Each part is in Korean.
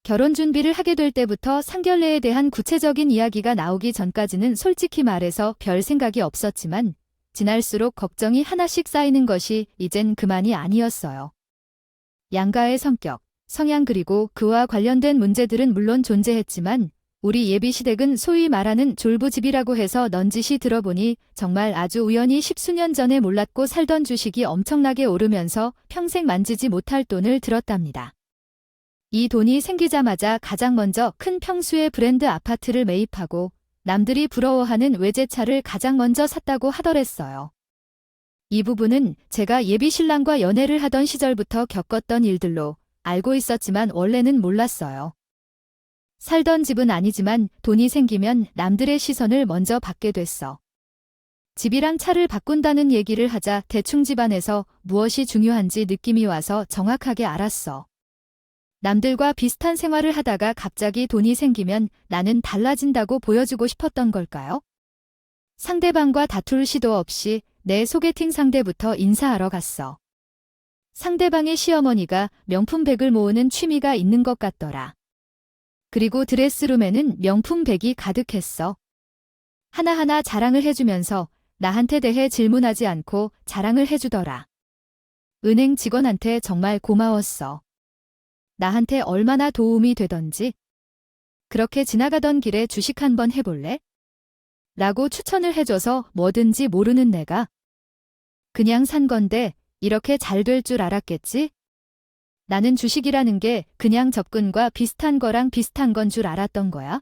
결혼 준비를 하게 될 때부터 상견례에 대한 구체적인 이야기가 나오기 전까지는 솔직히 말해서 별 생각이 없었지만 지날수록 걱정이 하나씩 쌓이는 것이 이젠 그만이 아니었어요. 양가의 성격, 성향 그리고 그와 관련된 문제들은 물론 존재했지만 우리 예비시댁은 소위 말하는 졸부집이라고 해서 넌지시 들어보니 정말 아주 우연히 십수년 전에 몰랐고 살던 주식이 엄청나게 오르면서 평생 만지지 못할 돈을 들었답니다. 이 돈이 생기자마자 가장 먼저 큰 평수의 브랜드 아파트를 매입하고 남들이 부러워하는 외제차를 가장 먼저 샀다고 하더랬어요. 이 부분은 제가 예비신랑과 연애를 하던 시절부터 겪었던 일들로 알고 있었지만 원래는 몰랐어요. 살던 집은 아니지만 돈이 생기면 남들의 시선을 먼저 받게 됐어. 집이랑 차를 바꾼다는 얘기를 하자 대충 집안에서 무엇이 중요한지 느낌이 와서 정확하게 알았어. 남들과 비슷한 생활을 하다가 갑자기 돈이 생기면 나는 달라진다고 보여주고 싶었던 걸까요? 상대방과 다툴 시도 없이 내 소개팅 상대부터 인사하러 갔어. 상대방의 시어머니가 명품백을 모으는 취미가 있는 것 같더라. 그리고 드레스룸에는 명품백이 가득했어. 하나하나 자랑을 해주면서 나한테 대해 질문하지 않고 자랑을 해주더라. 은행 직원한테 정말 고마웠어. 나한테 얼마나 도움이 되던지. 그렇게 지나가던 길에 주식 한번 해볼래? 라고 추천을 해줘서 뭐든지 모르는 내가 그냥 산 건데 이렇게 잘 될 줄 알았겠지? 나는 주식이라는 게 그냥 적금과 비슷한 거랑 비슷한 건 줄 알았던 거야.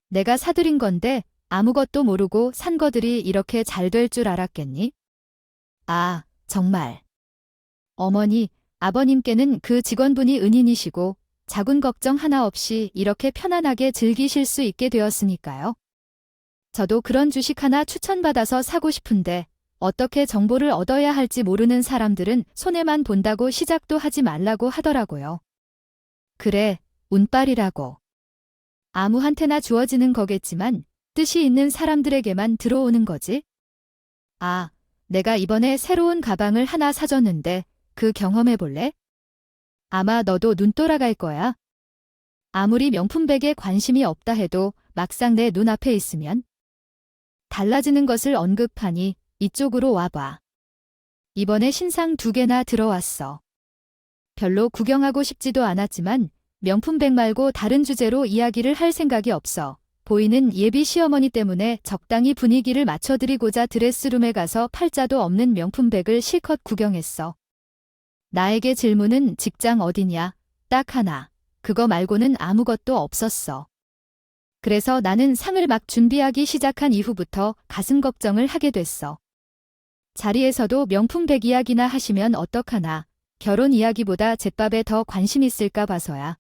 내가 사들인 건데 아무것도 모르고 산 거들이 이렇게 잘 될 줄 알았겠니? 아, 정말. 어머니, 아버님께는 그 직원분이 은인이시고 자군 걱정 하나 없이 이렇게 편안하게 즐기실 수 있게 되었으니까요. 저도 그런 주식 하나 추천받아서 사고 싶은데 어떻게 정보를 얻어야 할지 모르는 사람들은 손해만 본다고 시작도 하지 말라고 하더라고요. 그래, 운빨이라고. 아무한테나 주어지는 거겠지만 뜻이 있는 사람들에게만 들어오는 거지. 아, 내가 이번에 새로운 가방을 하나 사줬는데 그 경험해볼래? 아마 너도 눈 돌아갈 거야. 아무리 명품백에 관심이 없다 해도 막상 내 눈앞에 있으면 달라지는 것을 언급하니 이쪽으로 와봐. 이번에 신상 2개나 들어왔어. 별로 구경하고 싶지도 않았지만 명품백 말고 다른 주제로 이야기를 할 생각이 없어. 보이는 예비 시어머니 때문에 적당히 분위기를 맞춰드리고자 드레스룸에 가서 팔자도 없는 명품백을 실컷 구경했어. 나에게 질문은 직장 어디냐? 딱 하나. 그거 말고는 아무것도 없었어. 그래서 나는 상을 막 준비하기 시작한 이후부터 가슴 걱정을 하게 됐어. 자리에서도 명품백 이야기나 하시면 어떡하나. 결혼 이야기보다 잿밥에 더 관심 있을까 봐서야.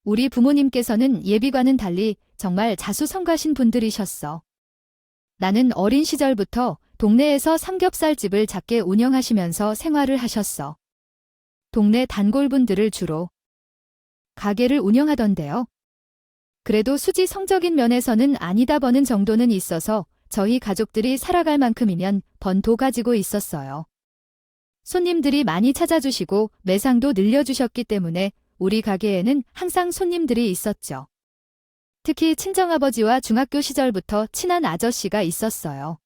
우리 부모님께서는 예비과는 달리 정말 자수성가신 분들이셨어. 나는 어린 시절부터 동네에서 삼겹살집을 작게 운영하시면서 생활을 하셨어. 동네 단골분들을 주로 가게를 운영하던데요. 그래도 수지 성적인 면에서는 아니다 버는 정도는 있어서 저희 가족들이 살아갈 만큼이면 번도 가지고 있었어요. 손님들이 많이 찾아주시고 매상도 늘려주셨기 때문에 우리 가게에는 항상 손님들이 있었죠. 특히 친정아버지와 중학교 시절부터 친한 아저씨가 있었어요.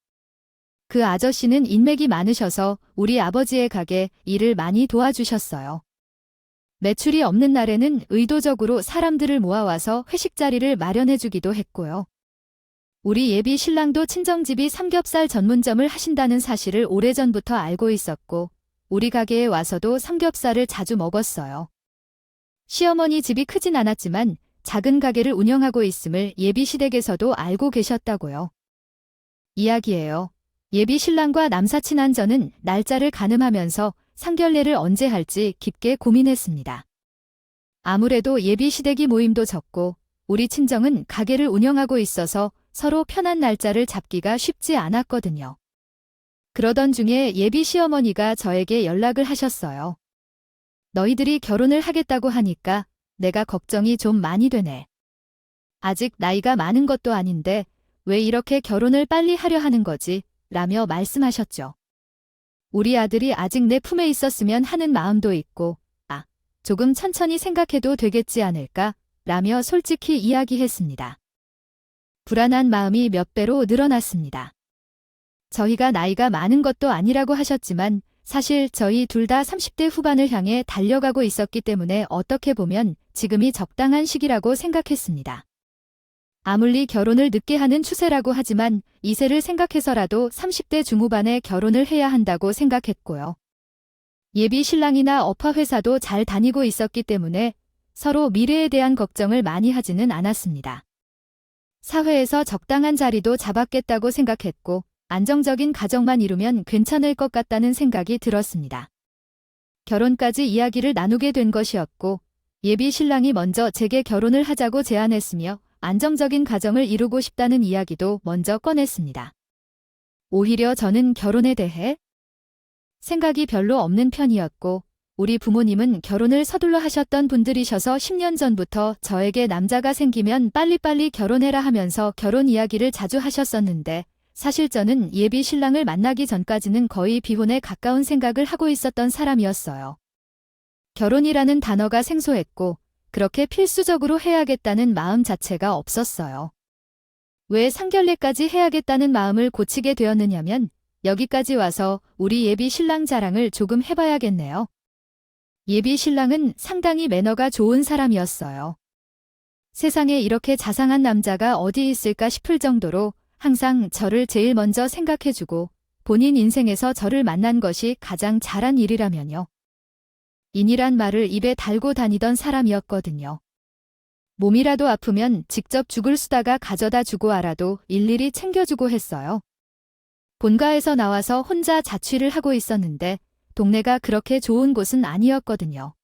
그 아저씨는 인맥이 많으셔서 우리 아버지의 가게 일을 많이 도와주셨어요. 매출이 없는 날에는 의도적으로 사람들을 모아와서 회식 자리를 마련해주기도 했고요. 우리 예비 신랑도 친정집이 삼겹살 전문점을 하신다는 사실을 오래전부터 알고 있었고 우리 가게에 와서도 삼겹살을 자주 먹었어요. 시어머니 집이 크진 않았지만 작은 가게를 운영하고 있음을 예비시댁에서도 알고 계셨다고요. 이야기예요. 예비 신랑과 남사친 한전은 날짜를 가늠하면서 상견례를 언제 할지 깊게 고민했습니다. 아무래도 예비시댁이 모임도 적고 우리 친정은 가게를 운영하고 있어서 서로 편한 날짜를 잡기가 쉽지 않았거든요. 그러던 중에 예비 시어머니가 저에게 연락을 하셨어요. 너희들이 결혼을 하겠다고 하니까 내가 걱정이 좀 많이 되네. 아직 나이가 많은 것도 아닌데 왜 이렇게 결혼을 빨리 하려 하는 거지? 라며 말씀하셨죠. 우리 아들이 아직 내 품에 있었으면 하는 마음도 있고, 조금 천천히 생각해도 되겠지 않을까? 라며 솔직히 이야기했습니다. 불안한 마음이 몇 배로 늘어났습니다. 저희가 나이가 많은 것도 아니라고 하셨지만 사실 저희 둘 다 30대 후반을 향해 달려가고 있었기 때문에 어떻게 보면 지금이 적당한 시기라고 생각했습니다. 아무리 결혼을 늦게 하는 추세라고 하지만 이세를 생각해서라도 30대 중후반에 결혼을 해야 한다고 생각했고요. 예비 신랑이나 업화 회사도 잘 다니고 있었기 때문에 서로 미래에 대한 걱정을 많이 하지는 않았습니다. 사회에서 적당한 자리도 잡았겠다고 생각했고 안정적인 가정만 이루면 괜찮을 것 같다는 생각이 들었습니다. 결혼까지 이야기를 나누게 된 것이었고 예비 신랑이 먼저 제게 결혼을 하자고 제안했으며 안정적인 가정을 이루고 싶다는 이야기도 먼저 꺼냈습니다. 오히려 저는 결혼에 대해 생각이 별로 없는 편이었고 우리 부모님은 결혼을 서둘러 하셨던 분들이셔서 10년 전부터 저에게 남자가 생기면 빨리빨리 결혼해라 하면서 결혼 이야기를 자주 하셨었는데 사실 저는 예비 신랑을 만나기 전까지는 거의 비혼에 가까운 생각을 하고 있었던 사람이었어요. 결혼이라는 단어가 생소했고 그렇게 필수적으로 해야겠다는 마음 자체가 없었어요. 왜 상견례까지 해야겠다는 마음을 고치게 되었느냐면 여기까지 와서 우리 예비 신랑 자랑을 조금 해봐야겠네요. 예비 신랑은 상당히 매너가 좋은 사람이었어요. 세상에 이렇게 자상한 남자가 어디 있을까 싶을 정도로 항상 저를 제일 먼저 생각해주고 본인 인생에서 저를 만난 것이 가장 잘한 일이라면요. 인이란 말을 입에 달고 다니던 사람이었거든요. 몸이라도 아프면 직접 죽을 수다가 가져다 주고 알아도 일일이 챙겨주고 했어요. 본가에서 나와서 혼자 자취를 하고 있었는데 동네가 그렇게 좋은 곳은 아니었거든요.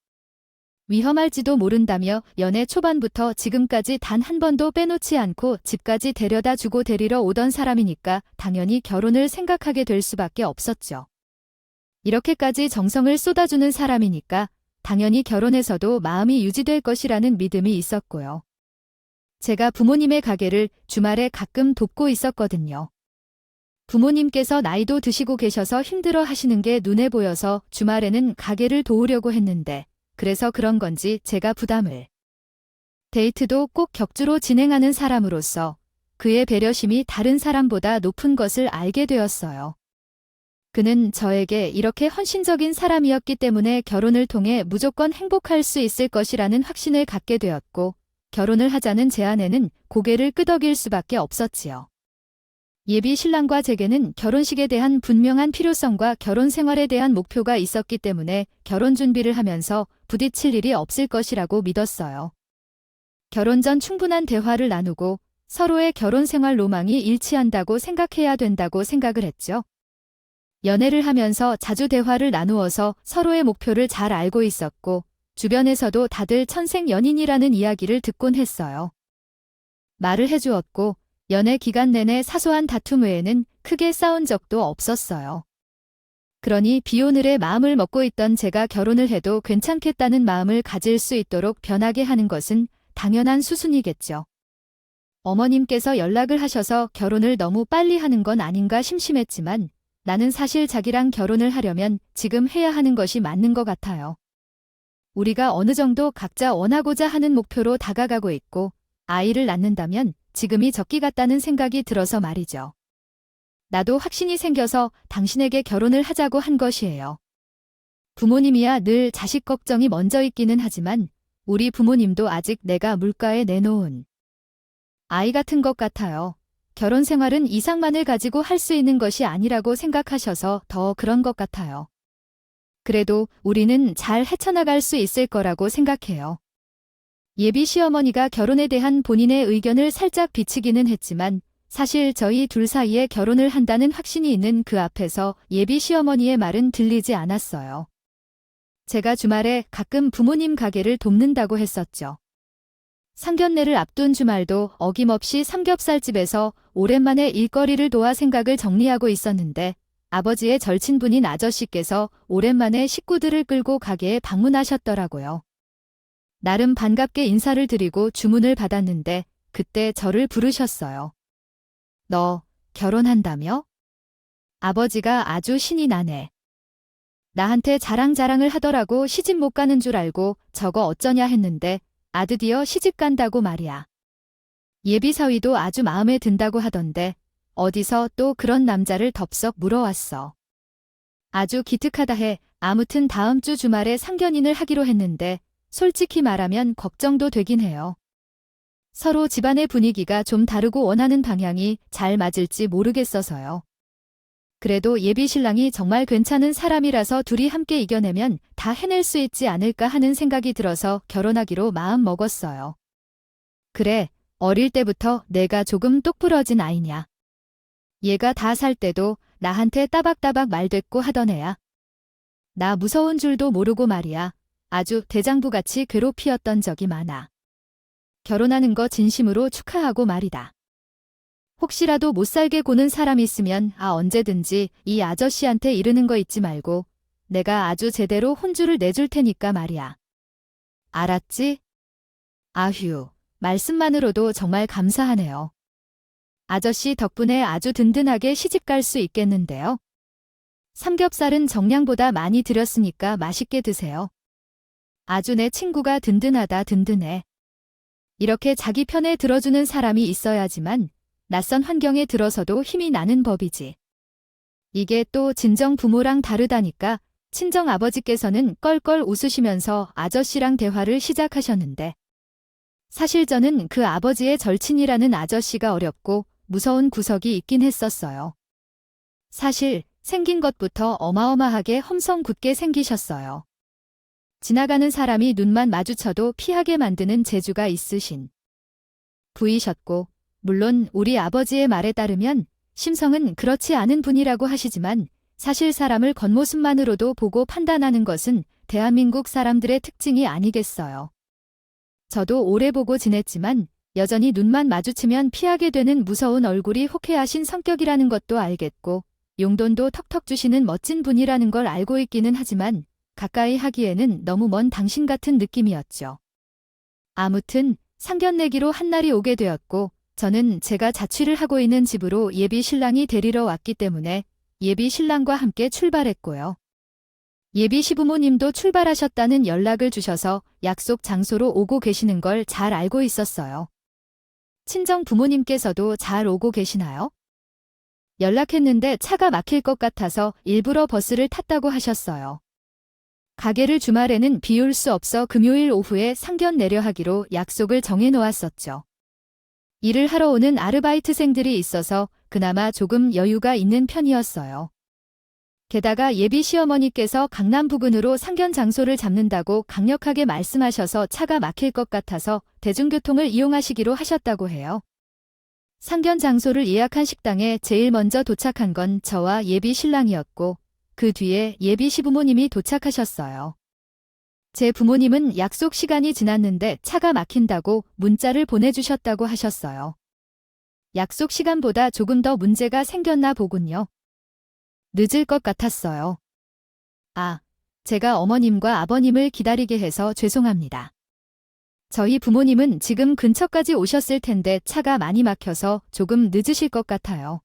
위험할지도 모른다며 연애 초반부터 지금까지 단 한 번도 빼놓지 않고 집까지 데려다 주고 데리러 오던 사람이니까 당연히 결혼을 생각하게 될 수밖에 없었죠. 이렇게까지 정성을 쏟아주는 사람이니까 당연히 결혼해서도 마음이 유지될 것이라는 믿음이 있었고요. 제가 부모님의 가게를 주말에 가끔 돕고 있었거든요. 부모님께서 나이도 드시고 계셔서 힘들어 하시는 게 눈에 보여서 주말에는 가게를 도우려고 했는데 그래서 그런 건지 제가 부담을. 데이트도 꼭 격주로 진행하는 사람으로서 그의 배려심이 다른 사람보다 높은 것을 알게 되었어요. 그는 저에게 이렇게 헌신적인 사람이었기 때문에 결혼을 통해 무조건 행복할 수 있을 것이라는 확신을 갖게 되었고 결혼을 하자는 제안에는 고개를 끄덕일 수밖에 없었지요. 예비 신랑과 제게는 결혼식에 대한 분명한 필요성과 결혼 생활에 대한 목표가 있었기 때문에 결혼 준비를 하면서 부딪힐 일이 없을 것이라고 믿었어요. 결혼 전 충분한 대화를 나누고 서로의 결혼 생활 로망이 일치한다고 생각해야 된다고 생각을 했죠. 연애를 하면서 자주 대화를 나누어서 서로의 목표를 잘 알고 있었고 주변에서도 다들 천생연인이라는 이야기를 듣곤 했어요. 말을 해주었고 연애 기간 내내 사소한 다툼 외에는 크게 싸운 적도 없었어요. 그러니 비오늘의 마음을 먹고 있던 제가 결혼을 해도 괜찮겠다는 마음을 가질 수 있도록 변하게 하는 것은 당연한 수순이겠죠. 어머님께서 연락을 하셔서 결혼을 너무 빨리 하는 건 아닌가 심심했지만 나는 사실 자기랑 결혼을 하려면 지금 해야 하는 것이 맞는 것 같아요. 우리가 어느 정도 각자 원하고자 하는 목표로 다가가고 있고 아이를 낳는다면 지금이 적기 같다는 생각이 들어서 말이죠. 나도 확신이 생겨서 당신에게 결혼을 하자고 한 것이에요. 부모님이야 늘 자식 걱정이 먼저 있기는 하지만 우리 부모님도 아직 내가 물가에 내놓은 아이 같은 것 같아요. 결혼 생활은 이상만을 가지고 할 수 있는 것이 아니라고 생각하셔서 더 그런 것 같아요. 그래도 우리는 잘 헤쳐나갈 수 있을 거라고 생각해요. 예비 시어머니가 결혼에 대한 본인의 의견을 살짝 비치기는 했지만 사실 저희 둘 사이에 결혼을 한다는 확신이 있는 그 앞에서 예비 시어머니의 말은 들리지 않았어요. 제가 주말에 가끔 부모님 가게를 돕는다고 했었죠. 상견례를 앞둔 주말도 어김없이 삼겹살집에서 오랜만에 일거리를 도와 생각을 정리하고 있었는데 아버지의 절친분인 아저씨께서 오랜만에 식구들을 끌고 가게에 방문하셨더라고요. 나름 반갑게 인사를 드리고 주문을 받았는데 그때 저를 부르셨어요. 너 결혼한다며? 아버지가 아주 신이 나네. 나한테 자랑을 하더라고. 시집 못 가는 줄 알고 저거 어쩌냐 했는데 드디어 시집 간다고 말이야. 예비 사위도 아주 마음에 든다고 하던데 어디서 또 그런 남자를 덥석 물어왔어. 아주 기특하다 해. 아무튼 다음 주 주말에 상견인을 하기로 했는데 솔직히 말하면 걱정도 되긴 해요. 서로 집안의 분위기가 좀 다르고 원하는 방향이 잘 맞을지 모르겠어서요. 그래도 예비 신랑이 정말 괜찮은 사람이라서 둘이 함께 이겨내면 다 해낼 수 있지 않을까 하는 생각이 들어서 결혼하기로 마음 먹었어요. 그래, 어릴 때부터 내가 조금 똑부러진 아이냐. 얘가 다 살 때도 나한테 따박따박 말대꾸 하던 애야. 나 무서운 줄도 모르고 말이야. 아주 대장부같이 괴롭히었던 적이 많아. 결혼하는 거 진심으로 축하하고 말이다. 혹시라도 못 살게 고는 사람 있으면 언제든지 이 아저씨한테 이르는 거 잊지 말고 내가 아주 제대로 혼주를 내줄 테니까 말이야. 알았지? 아휴, 말씀만으로도 정말 감사하네요. 아저씨 덕분에 아주 든든하게 시집갈 수 있겠는데요. 삼겹살은 정량보다 많이 드렸으니까 맛있게 드세요. 아주 내 친구가 든든하다 든든해. 이렇게 자기 편에 들어주는 사람이 있어야지만 낯선 환경에 들어서도 힘이 나는 법이지. 이게 또 친정 부모랑 다르다니까. 친정 아버지께서는 껄껄 웃으시면서 아저씨랑 대화를 시작하셨는데 사실 저는 그 아버지의 절친이라는 아저씨가 어렵고 무서운 구석이 있긴 했었어요. 사실 생긴 것부터 어마어마하게 험성 굳게 생기셨어요. 지나가는 사람이 눈만 마주쳐도 피하게 만드는 재주가 있으신 부이셨고 물론 우리 아버지의 말에 따르면 심성은 그렇지 않은 분이라고 하시지만 사실 사람을 겉모습만으로도 보고 판단하는 것은 대한민국 사람들의 특징이 아니겠어요. 저도 오래 보고 지냈지만 여전히 눈만 마주치면 피하게 되는 무서운 얼굴이 호쾌하신 성격이라는 것도 알겠고 용돈도 턱턱 주시는 멋진 분이라는 걸 알고 있기는 하지만 가까이 하기에는 너무 먼 당신 같은 느낌이었죠. 아무튼 상견례기로 한 날이 오게 되었고 저는 제가 자취를 하고 있는 집으로 예비 신랑이 데리러 왔기 때문에 예비 신랑과 함께 출발했고요. 예비 시부모님도 출발하셨다는 연락을 주셔서 약속 장소로 오고 계시는 걸 잘 알고 있었어요. 친정 부모님께서도 잘 오고 계시나요? 연락했는데 차가 막힐 것 같아서 일부러 버스를 탔다고 하셨어요. 가게를 주말에는 비울 수 없어 금요일 오후에 상견례려 하기로 약속을 정해 놓았었죠. 일을 하러 오는 아르바이트생들이 있어서 그나마 조금 여유가 있는 편이었어요. 게다가 예비 시어머니께서 강남 부근으로 상견 장소를 잡는다고 강력하게 말씀하셔서 차가 막힐 것 같아서 대중교통을 이용하시기로 하셨다고 해요. 상견 장소를 예약한 식당에 제일 먼저 도착한 건 저와 예비 신랑이었고 그 뒤에 예비 시부모님이 도착하셨어요. 제 부모님은 약속 시간이 지났는데 차가 막힌다고 문자를 보내주셨다고 하셨어요. 약속 시간보다 조금 더 문제가 생겼나 보군요. 늦을 것 같았어요. 제가 어머님과 아버님을 기다리게 해서 죄송합니다. 저희 부모님은 지금 근처까지 오셨을 텐데 차가 많이 막혀서 조금 늦으실 것 같아요.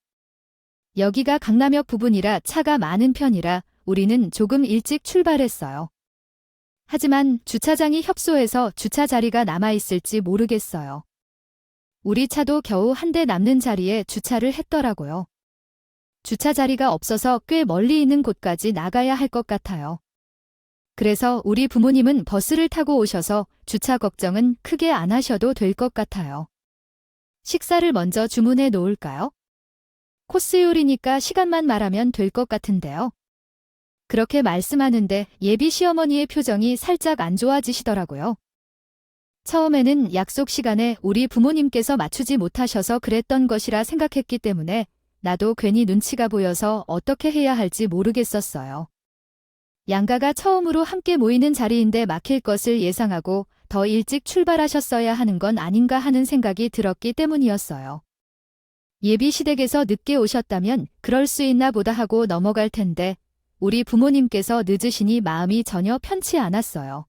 여기가 강남역 부분이라 차가 많은 편이라 우리는 조금 일찍 출발했어요. 하지만 주차장이 협소해서 주차 자리가 남아있을지 모르겠어요. 우리 차도 겨우 한 대 남는 자리에 주차를 했더라고요. 주차 자리가 없어서 꽤 멀리 있는 곳까지 나가야 할 것 같아요. 그래서 우리 부모님은 버스를 타고 오셔서 주차 걱정은 크게 안 하셔도 될 것 같아요. 식사를 먼저 주문해 놓을까요? 코스 요리니까 시간만 말하면 될 것 같은데요. 그렇게 말씀하는데 예비 시어머니의 표정이 살짝 안 좋아지시더라고요. 처음에는 약속 시간에 우리 부모님께서 맞추지 못하셔서 그랬던 것이라 생각했기 때문에 나도 괜히 눈치가 보여서 어떻게 해야 할지 모르겠었어요. 양가가 처음으로 함께 모이는 자리인데 막힐 것을 예상하고 더 일찍 출발하셨어야 하는 건 아닌가 하는 생각이 들었기 때문이었어요. 예비 시댁에서 늦게 오셨다면 그럴 수 있나 보다 하고 넘어갈 텐데 우리 부모님께서 늦으시니 마음이 전혀 편치 않았어요.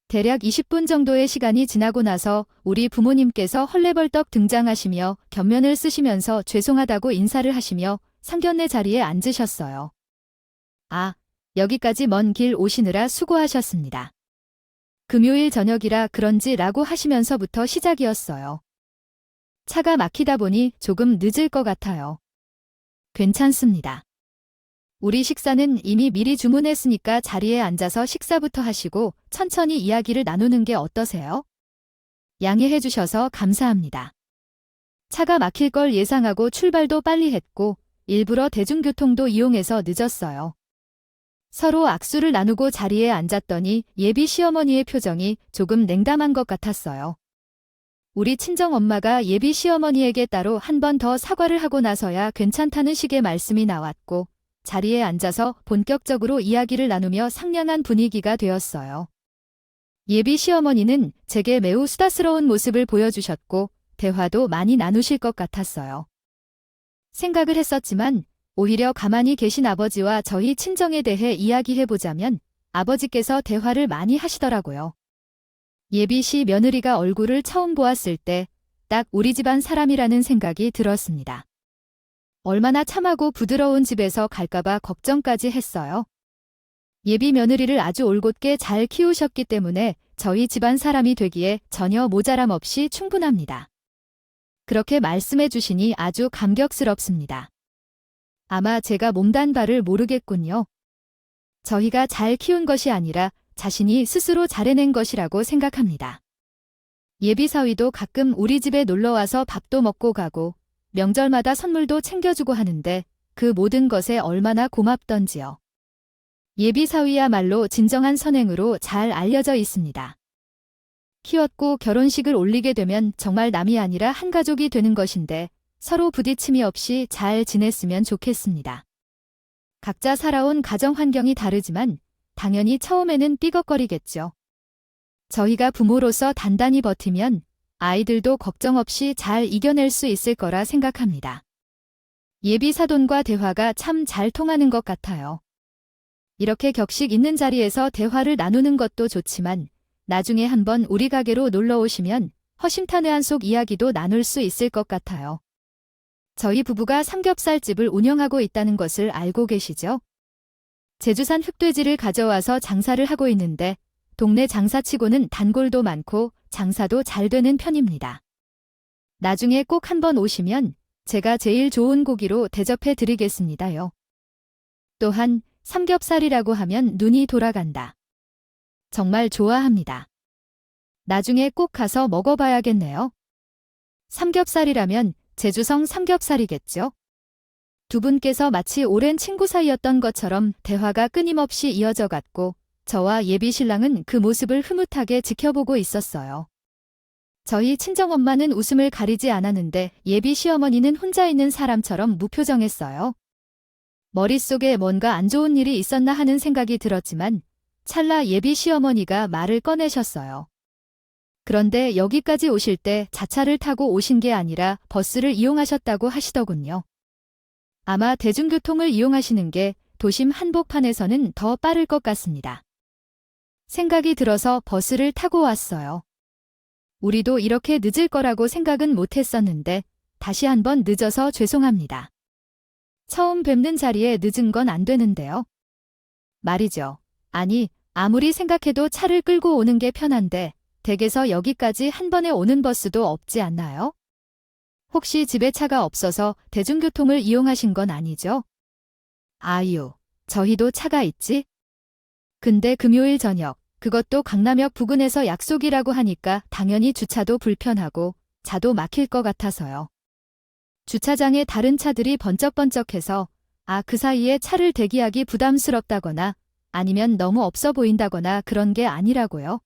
대략 20분 정도의 시간이 지나고 나서 우리 부모님께서 헐레벌떡 등장하시며 겹면을 쓰시면서 죄송하다고 인사를 하시며 상견례 자리에 앉으셨어요. 여기까지 먼 길 오시느라 수고하셨습니다. 금요일 저녁이라 그런지 라고 하시면서부터 시작이었어요. 차가 막히다 보니 조금 늦을 것 같아요. 괜찮습니다. 우리 식사는 이미 미리 주문했으니까 자리에 앉아서 식사부터 하시고 천천히 이야기를 나누는 게 어떠세요? 양해해 주셔서 감사합니다. 차가 막힐 걸 예상하고 출발도 빨리 했고 일부러 대중교통도 이용해서 늦었어요. 서로 악수를 나누고 자리에 앉았더니 예비 시어머니의 표정이 조금 냉담한 것 같았어요. 우리 친정엄마가 예비 시어머니에게 따로 한 번 더 사과를 하고 나서야 괜찮다는 식의 말씀이 나왔고 자리에 앉아서 본격적으로 이야기를 나누며 상냥한 분위기가 되었어요. 예비 시어머니는 제게 매우 수다스러운 모습을 보여주셨고 대화도 많이 나누실 것 같았어요. 생각을 했었지만 오히려 가만히 계신 아버지와 저희 친정에 대해 이야기해보자면 아버지께서 대화를 많이 하시더라고요. 예비 씨 며느리가 얼굴을 처음 보았을 때 딱 우리 집안 사람이라는 생각이 들었습니다. 얼마나 참하고 부드러운 집에서 갈까봐 걱정까지 했어요. 예비 며느리를 아주 올곧게 잘 키우셨기 때문에 저희 집안 사람이 되기에 전혀 모자람 없이 충분합니다. 그렇게 말씀해 주시니 아주 감격스럽습니다. 아마 제가 몸단 바를 모르겠군요. 저희가 잘 키운 것이 아니라 자신이 스스로 잘해낸 것이라고 생각합니다. 예비 사위도 가끔 우리 집에 놀러와서 밥도 먹고 가고 명절마다 선물도 챙겨주고 하는데 그 모든 것에 얼마나 고맙던지요. 예비 사위야말로 진정한 선행으로 잘 알려져 있습니다. 키웠고 결혼식을 올리게 되면 정말 남이 아니라 한 가족이 되는 것인데 서로 부딪힘이 없이 잘 지냈으면 좋겠습니다. 각자 살아온 가정 환경이 다르지만 당연히 처음에는 삐걱거리겠죠. 저희가 부모로서 단단히 버티면 아이들도 걱정 없이 잘 이겨낼 수 있을 거라 생각합니다. 예비 사돈과 대화가 참 잘 통하는 것 같아요. 이렇게 격식 있는 자리에서 대화를 나누는 것도 좋지만 나중에 한번 우리 가게로 놀러 오시면 허심탄회한 속 이야기도 나눌 수 있을 것 같아요. 저희 부부가 삼겹살집을 운영하고 있다는 것을 알고 계시죠? 제주산 흑돼지를 가져와서 장사를 하고 있는데 동네 장사치고는 단골도 많고 장사도 잘 되는 편입니다. 나중에 꼭 한번 오시면 제가 제일 좋은 고기로 대접해 드리겠습니다요. 또한 삼겹살이라고 하면 눈이 돌아간다. 정말 좋아합니다. 나중에 꼭 가서 먹어봐야겠네요. 삼겹살이라면 제주성 삼겹살이겠죠? 두 분께서 마치 오랜 친구 사이였던 것처럼 대화가 끊임없이 이어져 갔고 저와 예비 신랑은 그 모습을 흐뭇하게 지켜보고 있었어요. 저희 친정엄마는 웃음을 가리지 않았는데 예비 시어머니는 혼자 있는 사람처럼 무표정했어요. 머릿속에 뭔가 안 좋은 일이 있었나 하는 생각이 들었지만 찰나 예비 시어머니가 말을 꺼내셨어요. 그런데 여기까지 오실 때 자차를 타고 오신 게 아니라 버스를 이용하셨다고 하시더군요. 아마 대중교통을 이용하시는 게 도심 한복판에서는 더 빠를 것 같습니다. 생각이 들어서 버스를 타고 왔어요. 우리도 이렇게 늦을 거라고 생각은 못 했었는데 다시 한번 늦어서 죄송합니다. 처음 뵙는 자리에 늦은 건 안 되는데요. 말이죠. 아니, 아무리 생각해도 차를 끌고 오는 게 편한데 댁에서 여기까지 한 번에 오는 버스도 없지 않나요? 혹시 집에 차가 없어서 대중교통을 이용하신 건 아니죠? 아유, 저희도 차가 있지? 근데 금요일 저녁, 그것도 강남역 부근에서 약속이라고 하니까 당연히 주차도 불편하고 차도 막힐 것 같아서요. 주차장에 다른 차들이 번쩍번쩍해서 그 사이에 차를 대기하기 부담스럽다거나 아니면 너무 없어 보인다거나 그런 게 아니라고요.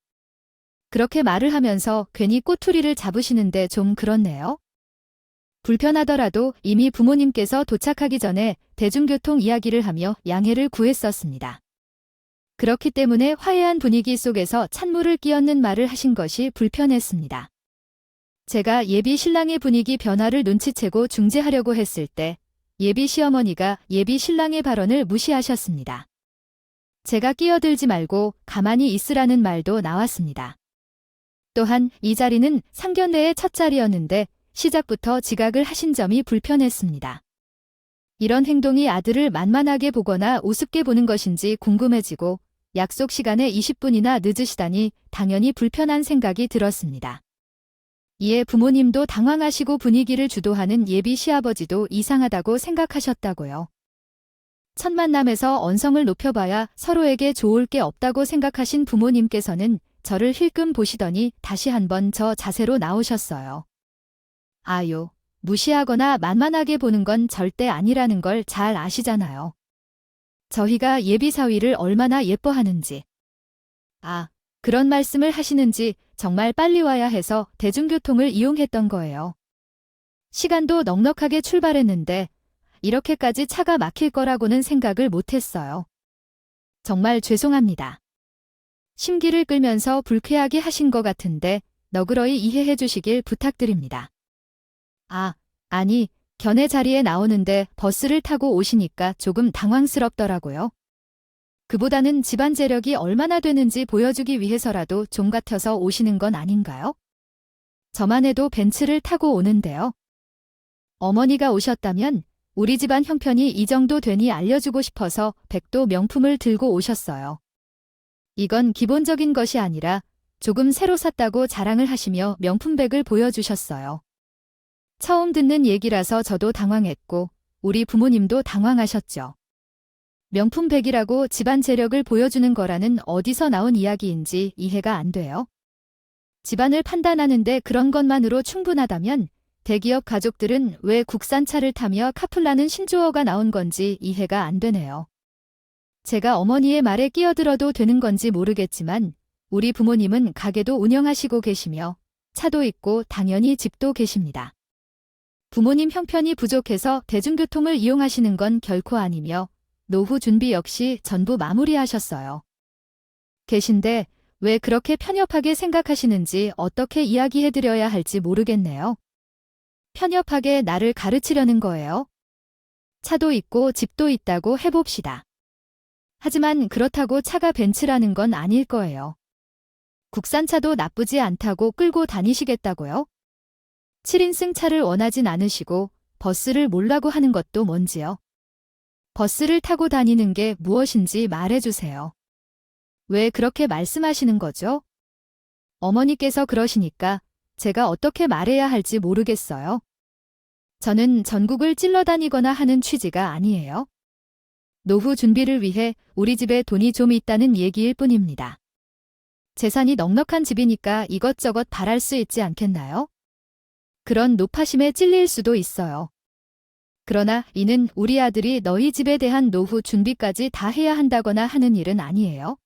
그렇게 말을 하면서 괜히 꼬투리를 잡으시는데 좀 그렇네요. 불편하더라도 이미 부모님께서 도착하기 전에 대중교통 이야기를 하며 양해를 구했었습니다. 그렇기 때문에 화해한 분위기 속에서 찬물을 끼얹는 말을 하신 것이 불편했습니다. 제가 예비 신랑의 분위기 변화를 눈치채고 중재하려고 했을 때 예비 시어머니가 예비 신랑의 발언을 무시하셨습니다. 제가 끼어들지 말고 가만히 있으라는 말도 나왔습니다. 또한 이 자리는 상견례의 첫 자리였는데 시작부터 지각을 하신 점이 불편했습니다. 이런 행동이 아들을 만만하게 보거나 우습게 보는 것인지 궁금해지고 약속 시간에 20분이나 늦으시다니 당연히 불편한 생각이 들었습니다. 이에 부모님도 당황하시고 분위기를 주도하는 예비 시아버지도 이상하다고 생각하셨다고요. 첫 만남에서 언성을 높여봐야 서로에게 좋을 게 없다고 생각하신 부모님께서는 저를 힐끔 보시더니 다시 한번 저 자세로 나오셨어요. 아유, 무시하거나 만만하게 보는 건 절대 아니라는 걸 잘 아시잖아요. 저희가 예비 사위를 얼마나 예뻐하는지. 아, 그런 말씀을 하시는지 정말 빨리 와야 해서 대중교통을 이용했던 거예요. 시간도 넉넉하게 출발했는데 이렇게까지 차가 막힐 거라고는 생각을 못했어요. 정말 죄송합니다. 심기를 끌면서 불쾌하게 하신 것 같은데 너그러이 이해해 주시길 부탁드립니다. 아니, 견해 자리에 나오는데 버스를 타고 오시니까 조금 당황스럽더라고요. 그보다는 집안 재력이 얼마나 되는지 보여주기 위해서라도 좀 같아서 오시는 건 아닌가요? 저만 해도 벤츠를 타고 오는데요. 어머니가 오셨다면 우리 집안 형편이 이 정도 되니 알려주고 싶어서 백도 명품을 들고 오셨어요. 이건 기본적인 것이 아니라 조금 새로 샀다고 자랑을 하시며 명품백을 보여주셨어요. 처음 듣는 얘기라서 저도 당황했고 우리 부모님도 당황하셨죠. 명품백이라고 집안 재력을 보여주는 거라는 어디서 나온 이야기인지 이해가 안 돼요. 집안을 판단하는데 그런 것만으로 충분하다면 대기업 가족들은 왜 국산차를 타며 카풀라는 신조어가 나온 건지 이해가 안 되네요. 제가 어머니의 말에 끼어들어도 되는 건지 모르겠지만 우리 부모님은 가게도 운영하시고 계시며 차도 있고 당연히 집도 계십니다. 부모님 형편이 부족해서 대중교통을 이용하시는 건 결코 아니며 노후 준비 역시 전부 마무리하셨어요. 계신데 왜 그렇게 편협하게 생각하시는지 어떻게 이야기해드려야 할지 모르겠네요. 편협하게 나를 가르치려는 거예요. 차도 있고 집도 있다고 해봅시다. 하지만 그렇다고 차가 벤츠라는 건 아닐 거예요. 국산차도 나쁘지 않다고 끌고 다니시겠다고요? 7인승 차를 원하진 않으시고 버스를 몰라고 하는 것도 뭔지요? 버스를 타고 다니는 게 무엇인지 말해주세요. 왜 그렇게 말씀하시는 거죠? 어머니께서 그러시니까 제가 어떻게 말해야 할지 모르겠어요. 저는 전국을 찔러다니거나 하는 취지가 아니에요. 노후 준비를 위해 우리 집에 돈이 좀 있다는 얘기일 뿐입니다. 재산이 넉넉한 집이니까 이것저것 바랄 수 있지 않겠나요? 그런 노파심에 찔릴 수도 있어요. 그러나 이는 우리 아들이 너희 집에 대한 노후 준비까지 다 해야 한다거나 하는 일은 아니에요.